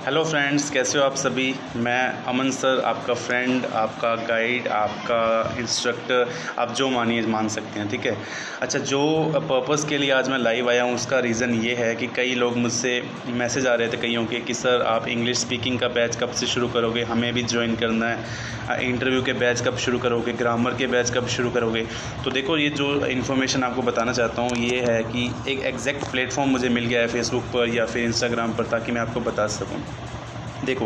Hello friends, कैसे हो आप सभी। मैं अमन सर, आपका फ्रेंड, आपका गाइड, आपका इंस्ट्रक्टर, आप जो मान सकते हैं, ठीक है। अच्छा, जो पर्पज़ के लिए आज मैं लाइव आया हूँ उसका रीज़न ये है कि कई लोग मुझसे मैसेज आ रहे थे कईयों के कि सर आप इंग्लिश स्पीकिंग का बैच कब से शुरू करोगे, हमें भी ज्वाइन करना है। इंटरव्यू के बैच कब शुरू करोगे, ग्रामर के बैच कब शुरू करोगे। तो देखो, ये जो इन्फॉर्मेशन आपको बताना चाहता हूँ ये है कि एक एग्जैक्ट प्लेटफॉर्म मुझे मिल गया है फेसबुक पर या फिर इंस्टाग्राम पर, ताकि मैं आपको बता सकूँ। देखो,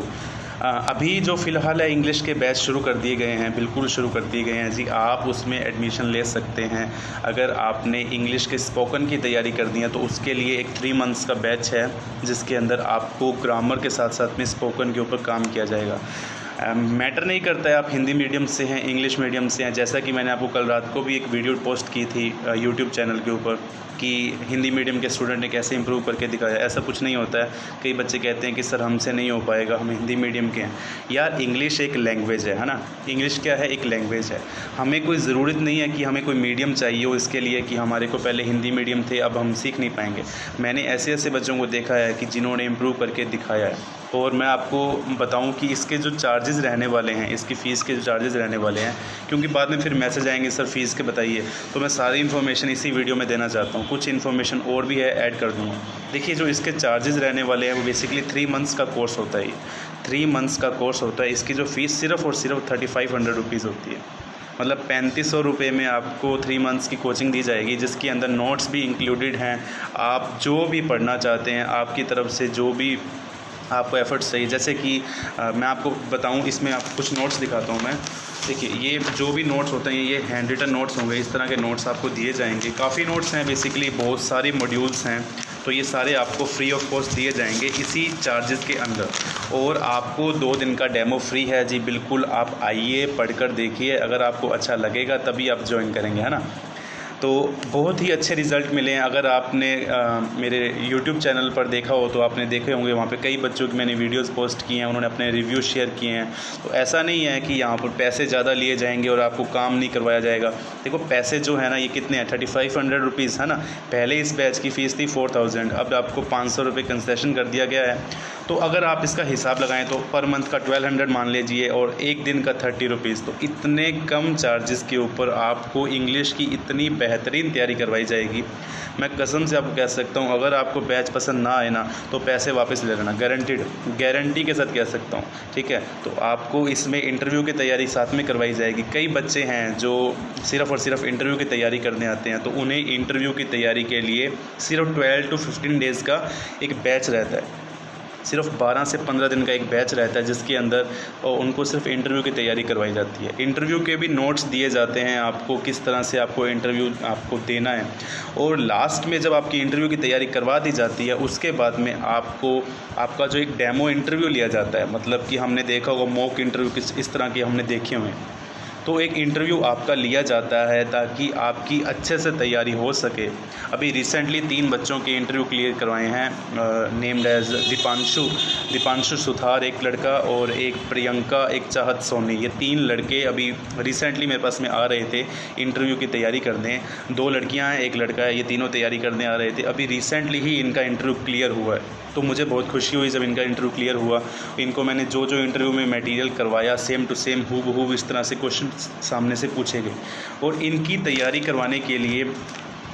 अभी जो फ़िलहाल है इंग्लिश के बैच शुरू कर दिए गए हैं, बिल्कुल शुरू कर दिए गए हैं जी। आप उसमें एडमिशन ले सकते हैं। अगर आपने इंग्लिश के स्पोकन की तैयारी करनी है तो उसके लिए एक 3 मंथ्स का बैच है, जिसके अंदर आपको ग्रामर के साथ साथ में स्पोकन के ऊपर काम किया जाएगा। मैटर नहीं करता है आप हिंदी मीडियम से हैं, इंग्लिश मीडियम से हैं। जैसा कि मैंने आपको कल रात को भी एक वीडियो पोस्ट की थी यूट्यूब चैनल के ऊपर कि हिंदी मीडियम के स्टूडेंट ने कैसे इंप्रूव करके दिखाया। ऐसा कुछ नहीं होता है। कई बच्चे कहते हैं कि सर हमसे नहीं हो पाएगा, हम हिंदी मीडियम के हैं। यार, इंग्लिश एक लैंग्वेज है ना। इंग्लिश क्या है? एक लैंग्वेज है। हमें कोई ज़रूरत नहीं है कि हमें कोई मीडियम चाहिए हो इसके लिए कि हमारे को पहले हिंदी मीडियम थे, अब हम सीख नहीं पाएंगे। मैंने ऐसे ऐसे बच्चों को देखा है कि जिन्होंने इम्प्रूव करके दिखाया है। और मैं आपको बताऊं कि इसके जो चार्जेस रहने वाले हैं, इसकी फ़ीस के जो चार्जेस रहने वाले हैं, क्योंकि बाद में फिर मैसेज आएंगे सर फ़ीस के बताइए, तो मैं सारी इन्फॉर्मेशन इसी वीडियो में देना चाहता हूं। कुछ इन्फॉर्मेशन और भी है, ऐड कर दूंगा। देखिए, जो इसके चार्जेस रहने वाले हैं वो बेसिकली 3 मंथ्स का कोर्स होता है। 3 मंथ्स का कोर्स होता है। इसकी जो फ़ीस सिर्फ़ और सिर्फ 3500 रुपीज़ होती है। मतलब 3500 रुपये में आपको 3 मंथ्स की कोचिंग दी जाएगी, जिसके अंदर नोट्स भी इंक्लूडेड हैं। आप जो भी पढ़ना चाहते हैं, आपकी तरफ से जो भी आपको एफ़र्ट्स चाहिए, जैसे कि मैं आपको बताऊं, इसमें आपको कुछ नोट्स दिखाता हूं मैं। देखिए, ये जो भी नोट्स होते हैं ये हैंड रिटन नोट्स होंगे। इस तरह के नोट्स आपको दिए जाएंगे। काफ़ी नोट्स हैं, बेसिकली बहुत सारी मॉड्यूल्स हैं, तो ये सारे आपको फ्री ऑफ कॉस्ट दिए जाएंगे इसी चार्जेस के अंदर। और आपको 2 दिन का डेमो फ्री है जी। बिल्कुल आप आइए, पढ़कर देखिए, अगर आपको अच्छा लगेगा तभी आप ज्वाइन करेंगे, है ना। तो बहुत ही अच्छे रिज़ल्ट मिले हैं। अगर आपने मेरे YouTube चैनल पर देखा हो तो आपने देखे होंगे, वहाँ पे कई बच्चों की मैंने वीडियोस पोस्ट किए हैं, उन्होंने अपने रिव्यू शेयर किए हैं। तो ऐसा नहीं है कि यहाँ पर पैसे ज़्यादा लिए जाएंगे और आपको काम नहीं करवाया जाएगा। देखो, पैसे जो है ना, ये कितने हैं, 3500 रुपीज़, है ना। पहले इस बैच की फ़ीस थी 4000, अब आपको 500 रुपये कंसेशन कर दिया गया है। तो अगर आप इसका हिसाब लगाएं तो पर मंथ का 1200 मान लीजिए और एक दिन का 30 रुपीज़। तो इतने कम चार्जेस के ऊपर आपको इंग्लिश की इतनी बेहतरीन तैयारी करवाई जाएगी। मैं कसम से आपको कह सकता हूँ, अगर आपको बैच पसंद ना आए ना तो पैसे वापस ले लेना, गारंटीड, गारंटी के साथ कह सकता हूँ, ठीक है। तो आपको इसमें इंटरव्यू की तैयारी साथ में करवाई जाएगी। कई बच्चे हैं जो सिर्फ़ और सिर्फ इंटरव्यू की तैयारी करने आते हैं, तो उन्हें इंटरव्यू की तैयारी के लिए सिर्फ 12 to 15 डेज़ का एक बैच रहता है। सिर्फ 12 से 15 दिन का एक बैच रहता है, जिसके अंदर उनको सिर्फ इंटरव्यू की तैयारी करवाई जाती है। इंटरव्यू के भी नोट्स दिए जाते हैं आपको, किस तरह से आपको इंटरव्यू आपको देना है। और लास्ट में जब आपकी इंटरव्यू की तैयारी करवा दी जाती है, उसके बाद में आपको आपका जो एक डेमो इंटरव्यू लिया जाता है, मतलब कि हमने देखा होगा मॉक इंटरव्यू किस इस तरह के हमने देखे हुए हैं। तो एक इंटरव्यू आपका लिया जाता है ताकि आपकी अच्छे से तैयारी हो सके। अभी रिसेंटली 3 बच्चों के इंटरव्यू क्लियर करवाए हैं, नेम्ड एज दीपांशु सुथार एक लड़का, और एक प्रियंका, एक चाहत सोनी। ये 3 लड़के अभी रिसेंटली मेरे पास में आ रहे थे इंटरव्यू की तैयारी करने। 2 लड़कियां हैं, एक लड़का है। ये तीनों तैयारी करने आ रहे थे। अभी रिसेंटली ही इनका इंटरव्यू क्लियर हुआ है। तो मुझे बहुत खुशी हुई जब इनका इंटरव्यू क्लियर हुआ। इनको मैंने जो जो इंटरव्यू में मटेरियल करवाया, सेम टू सेम हूबहू इस तरह से क्वेश्चन सामने से पूछे गए। और इनकी तैयारी करवाने के लिए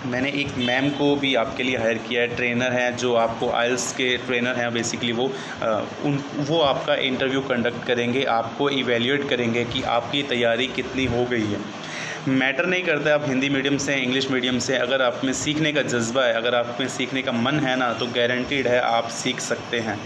मैंने एक मैम को भी आपके लिए हायर किया है। ट्रेनर हैं जो आपको आइल्स के ट्रेनर हैं, बेसिकली वो आपका इंटरव्यू कंडक्ट करेंगे, आपको इवेल्यूएट करेंगे कि आपकी तैयारी कितनी हो गई है। मैटर नहीं करता है आप हिंदी मीडियम से, इंग्लिश मीडियम से, अगर आप में सीखने का जज्बा है, अगर आप में सीखने का मन है ना, तो गारंटीड है आप सीख सकते हैं।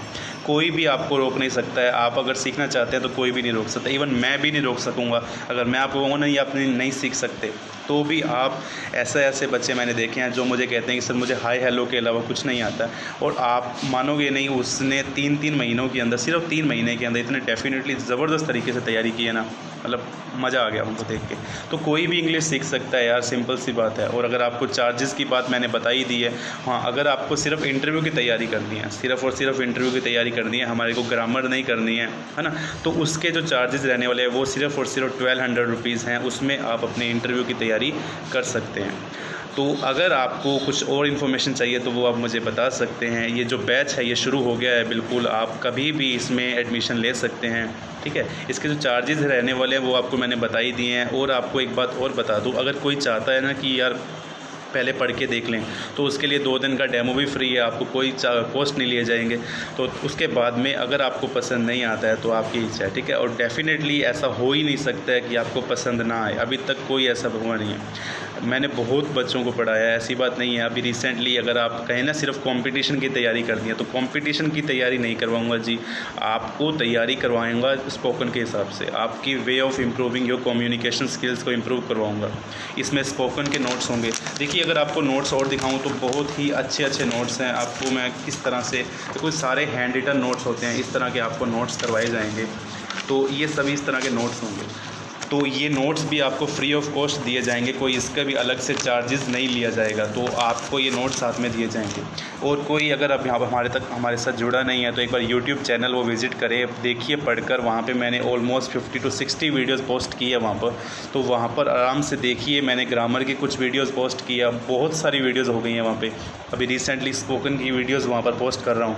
कोई भी आपको रोक नहीं सकता है। आप अगर सीखना चाहते हैं तो कोई भी नहीं रोक सकता। इवन मैं भी नहीं रोक सकूँगा। अगर मैं आपको कहूँगा नहीं, आप नहीं सीख सकते, तो भी आप ऐसे बच्चे मैंने देखे हैं जो मुझे कहते हैं कि सर मुझे हाय हेलो के अलावा कुछ नहीं आता है। और आप मानोगे नहीं, उसने 3 महीनों के अंदर, सिर्फ 3 महीने के अंदर इतने डेफिनेटली ज़बरदस्त तरीके से तैयारी की है ना, मतलब मज़ा आ गया उनको देख के। तो कोई भी इंग्लिश सीख सकता है यार, सिंपल सी बात है। और अगर आपको चार्जेस की बात मैंने बता ही दी है। हाँ, अगर आपको सिर्फ इंटरव्यू की तैयारी करनी है, सिर्फ और सिर्फ इंटरव्यू की तैयारी करनी है, हमारे को ग्रामर नहीं करनी है ना, तो उसके जो चार्जेस रहने वाले हैं वो सिर्फ और सिर्फ 1200 रुपीज़ हैं। उसमें आप अपने इंटरव्यू की तैयारी कर सकते हैं। तो अगर आपको कुछ और इन्फॉर्मेशन चाहिए तो वो आप मुझे बता सकते हैं। ये जो बैच है ये शुरू हो गया है, बिल्कुल आप कभी भी इसमें एडमिशन ले सकते हैं, ठीक है। इसके जो चार्जेस रहने वाले हैं वो आपको मैंने बता ही दिए हैं। और आपको एक बात और बता दूँ, अगर कोई चाहता है ना कि यार पहले पढ़ के देख लें, तो उसके लिए 2 दिन का डेमो भी फ्री है, आपको कोई कॉस्ट नहीं लिए जाएंगे। तो उसके बाद में अगर आपको पसंद नहीं आता है तो आपकी इच्छा है, ठीक है। और डेफ़िनेटली ऐसा हो ही नहीं सकता है कि आपको पसंद ना आए, अभी तक कोई ऐसा हुआ नहीं है। मैंने बहुत बच्चों को पढ़ाया है, ऐसी बात नहीं है। अभी रिसेंटली अगर आप कहें ना सिर्फ कंपटीशन की तैयारी करनी है, तो कंपटीशन की तैयारी नहीं करवाऊंगा जी, आपको तैयारी करवाऊंगा स्पोकन के हिसाब से, आपकी way of improving your communication skills को इम्प्रूव करवाऊंगा। इसमें स्पोकन के नोट्स होंगे। देखिए अगर आपको नोट्स और दिखाऊं तो बहुत ही अच्छे नोट्स हैं। आपको मैं किस तरह से, देखो सारे हैंड रिटन नोट्स होते हैं, इस तरह के आपको नोट्स करवाए जाएंगे। तो ये सभी इस तरह के नोट्स होंगे। तो ये नोट्स भी आपको फ्री ऑफ कॉस्ट दिए जाएंगे, कोई इसका भी अलग से चार्जेस नहीं लिया जाएगा। तो आपको ये नोट्स साथ में दिए जाएंगे। और कोई अगर अब यहाँ हमारे साथ जुड़ा नहीं है तो एक बार यूट्यूब चैनल वो विज़िट करें, देखिए पढ़कर। वहाँ पे मैंने ऑलमोस्ट 50 to 60 वीडियोज़ पोस्ट की है वहाँ पर। तो वहाँ पर आराम से देखिए, मैंने ग्रामर की कुछ वीडियोज़ पोस्ट किया, बहुत सारी वीडियोज़ हो गई हैं वहाँ पर। अभी रिसेंटली स्पोकन की वीडियोज़ वहाँ पर पोस्ट कर रहा हूँ।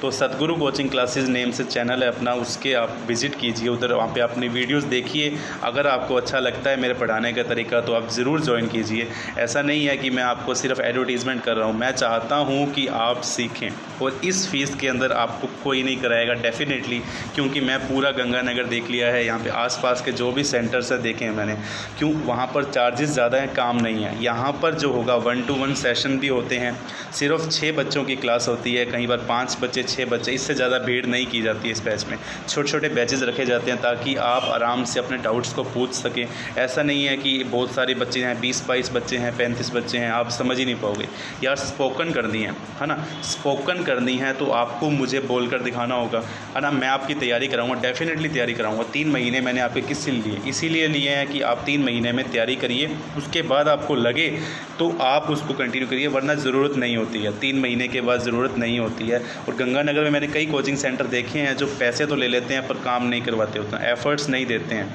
तो सतगुरु कोचिंग क्लासेस नेम से चैनल है अपना, उसके आप विज़िट कीजिए, उधर वहाँ पे अपनी वीडियोस देखिए। अगर आपको अच्छा लगता है मेरे पढ़ाने का तरीका तो आप ज़रूर ज्वाइन कीजिए। ऐसा नहीं है कि मैं आपको सिर्फ एडवर्टीज़मेंट कर रहा हूँ, मैं चाहता हूँ कि आप सीखें। और इस फ़ीस के अंदर आपको कोई नहीं कराएगा डेफ़िनेटली, क्योंकि मैं पूरा गंगानगर देख लिया है। यहाँ पर आस के जो भी सेंटर्स है देखे हैं मैंने, क्यों वहाँ पर चार्जेस ज़्यादा हैं, काम नहीं है। यहाँ पर जो होगा 1-to-1 सेशन भी होते हैं, सिर्फ 6 बच्चों की क्लास होती है, कई बार 5 बच्चे 6 बच्चे, इससे ज़्यादा भीड़ नहीं की जाती है इस बैच में। छोटे छोटे बैचेस रखे जाते हैं ताकि आप आराम से अपने डाउट्स को पूछ सकें। ऐसा नहीं है कि बहुत सारे बच्चे हैं, 20-22 बच्चे हैं, 35 बच्चे हैं, आप समझ ही नहीं पाओगे। यार स्पोकन करनी है ना, स्पोकन करनी है तो आपको मुझे बोलकर दिखाना होगा, है ना। मैं आपकी तैयारी कराऊंगा, डेफिनेटली तैयारी कराऊंगा। 3 महीने मैंने आपके किस लिए इसीलिए लिए हैं कि आप 3 महीने में तैयारी करिए, उसके बाद आपको लगे तो आप उसको कंटिन्यू करिए, वरना ज़रूरत नहीं होती है। 3 महीने के बाद ज़रूरत नहीं होती है। और गंगानगर में मैंने कई कोचिंग सेंटर देखे हैं जो पैसे तो ले लेते हैं पर काम नहीं करवाते, उतना एफ़र्ट्स नहीं देते हैं।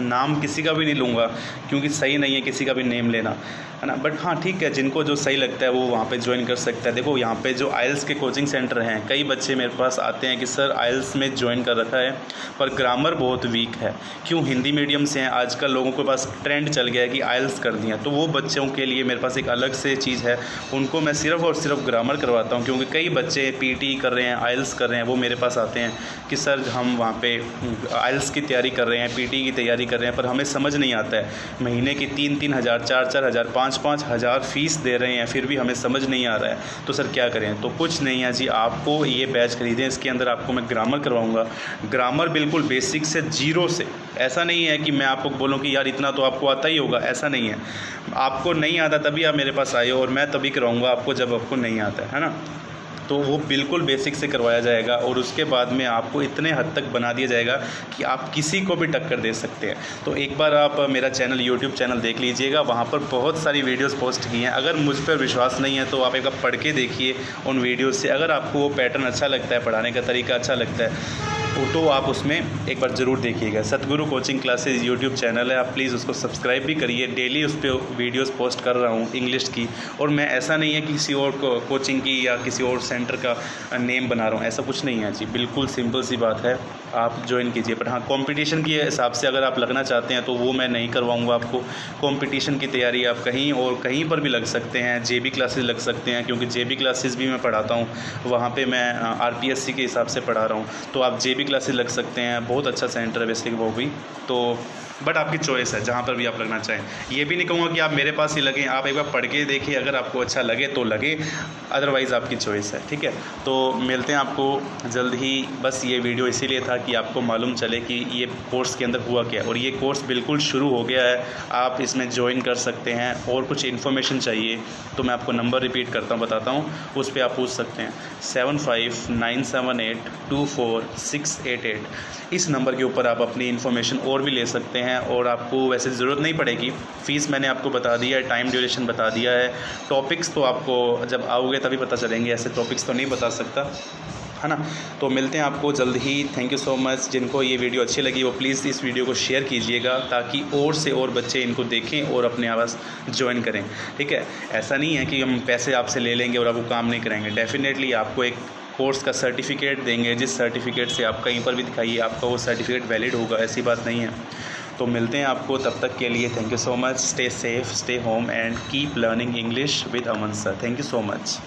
नाम किसी का भी नहीं लूँगा क्योंकि सही नहीं है किसी का भी नेम लेना, है ना। बट हाँ ठीक है, जिनको जो सही लगता है वो वहाँ पे ज्वाइन कर सकता है। देखो यहाँ पे जो आइल्स के कोचिंग सेंटर हैं, कई बच्चे मेरे पास आते हैं कि सर आइल्स में ज्वाइन कर रखा है पर ग्रामर बहुत वीक है। क्यों, हिंदी मीडियम से हैं, आजकल लोगों के पास ट्रेंड चल गया है कि आइल्स कर दिया। तो वो बच्चों के लिए मेरे पास एक अलग से चीज़ है, उनको मैं सिर्फ और सिर्फ ग्रामर करवाता हूँ। क्योंकि कई बच्चे पीटी कर रहे हैं, आइल्स कर रहे हैं, वो मेरे पास आते हैं कि सर हम वहाँ पर आइल्स की तैयारी कर रहे हैं, पीटी की तैयारी कर रहे हैं, पर हमें समझ नहीं आता है। महीने की 3-3 हज़ार, 4-4 हज़ार, 5-5 हज़ार फ़ीस दे रहे हैं, फिर भी हमें समझ नहीं आ रहा है, तो सर क्या करें। तो कुछ नहीं है जी, आपको ये बैच खरीदें, इसके अंदर आपको मैं ग्रामर करवाऊंगा। ग्रामर बिल्कुल बेसिक से, जीरो से। ऐसा नहीं है कि मैं आपको बोलूं कि यार इतना तो आपको आता ही होगा, ऐसा नहीं है। आपको नहीं आता तभी आप मेरे पास आए हो, और मैं तभी कराऊँगा आपको जब आपको नहीं आता है ना। तो वो बिल्कुल बेसिक से करवाया जाएगा और उसके बाद में आपको इतने हद तक बना दिया जाएगा कि आप किसी को भी टक्कर दे सकते हैं। तो एक बार आप मेरा चैनल, यूट्यूब चैनल देख लीजिएगा, वहाँ पर बहुत सारी वीडियोस पोस्ट की हैं। अगर मुझ पर विश्वास नहीं है तो आप एक बार पढ़ के देखिए उन वीडियोस से। अगर आपको वो पैटर्न अच्छा लगता है, पढ़ाने का तरीका अच्छा लगता है, तो आप उसमें एक बार ज़रूर देखिएगा। सतगुरु कोचिंग क्लासेस यूट्यूब चैनल है, आप प्लीज़ उसको सब्सक्राइब भी करिए। डेली उस पर वीडियोस पोस्ट कर रहा हूँ इंग्लिश की। और मैं ऐसा नहीं है कि किसी और कोचिंग की या किसी और सेंटर का नेम बना रहा हूँ, ऐसा कुछ नहीं है जी। बिल्कुल सिंपल सी बात है, आप ज्वाइन कीजिए। पर हाँ, कंपटीशन के हिसाब से अगर आप लगना चाहते हैं तो वो मैं नहीं करवाऊँगा आपको। कंपटीशन की तैयारी आप कहीं और कहीं पर भी लग सकते हैं, जेबी क्लासेस लग सकते हैं, क्योंकि जेबी क्लासेस भी मैं पढ़ाता हूँ। वहाँ पे मैं आरपीएससी के हिसाब से पढ़ा रहा हूँ, तो आप जेबी क्लासेस लग सकते हैं। बहुत अच्छा सेंटर है वैसे वो भी, तो बट आपकी चॉइस है जहाँ पर भी आप लगना चाहें। ये भी नहीं कहूँगा कि आप मेरे पास ही लगें, आप एक बार पढ़ के देखिए, अगर आपको अच्छा लगे तो लगे, अदरवाइज़ आपकी चॉइस है, ठीक है। तो मिलते हैं आपको जल्द ही। बस ये वीडियो इसीलिए था कि आपको मालूम चले कि ये कोर्स के अंदर हुआ क्या है। और ये कोर्स बिल्कुल शुरू हो गया है, आप इसमें ज्वाइन कर सकते हैं। और कुछ इन्फॉर्मेशन चाहिए तो मैं आपको नंबर रिपीट करता हूँ, बताता हूँ, उस पर आप पूछ सकते हैं। 7597824688। इस नंबर के ऊपर आप अपनी इन्फॉर्मेशन और भी ले सकते हैं। और आपको वैसे ज़रूरत नहीं पड़ेगी, फ़ीस मैंने आपको बता दिया है, टाइम ड्यूरेशन बता दिया है। टॉपिक्स तो आपको जब आओगे तभी पता चलेंगे, ऐसे टॉपिक्स तो नहीं बता सकता। है ना। तो मिलते हैं आपको जल्द ही। Thank you so much. जिनको ये वीडियो अच्छी लगी वो प्लीज़ इस वीडियो को शेयर कीजिएगा ताकि और से और बच्चे इनको देखें और अपने आवाज़ ज्वाइन करें, ठीक है। ऐसा नहीं है कि हम पैसे आपसे ले लेंगे और आप वो काम नहीं कराएंगे। डेफिनेटली आपको एक कोर्स का सर्टिफिकेट देंगे, जिस सर्टिफिकेट से आप कहीं पर भी दिखाइए आपका वो सर्टिफिकेट वैलिड होगा, ऐसी बात नहीं है। तो मिलते हैं आपको, तब तक के लिए thank you so much. Stay safe, stay home and keep learning English with Aman sir. Thank you so much.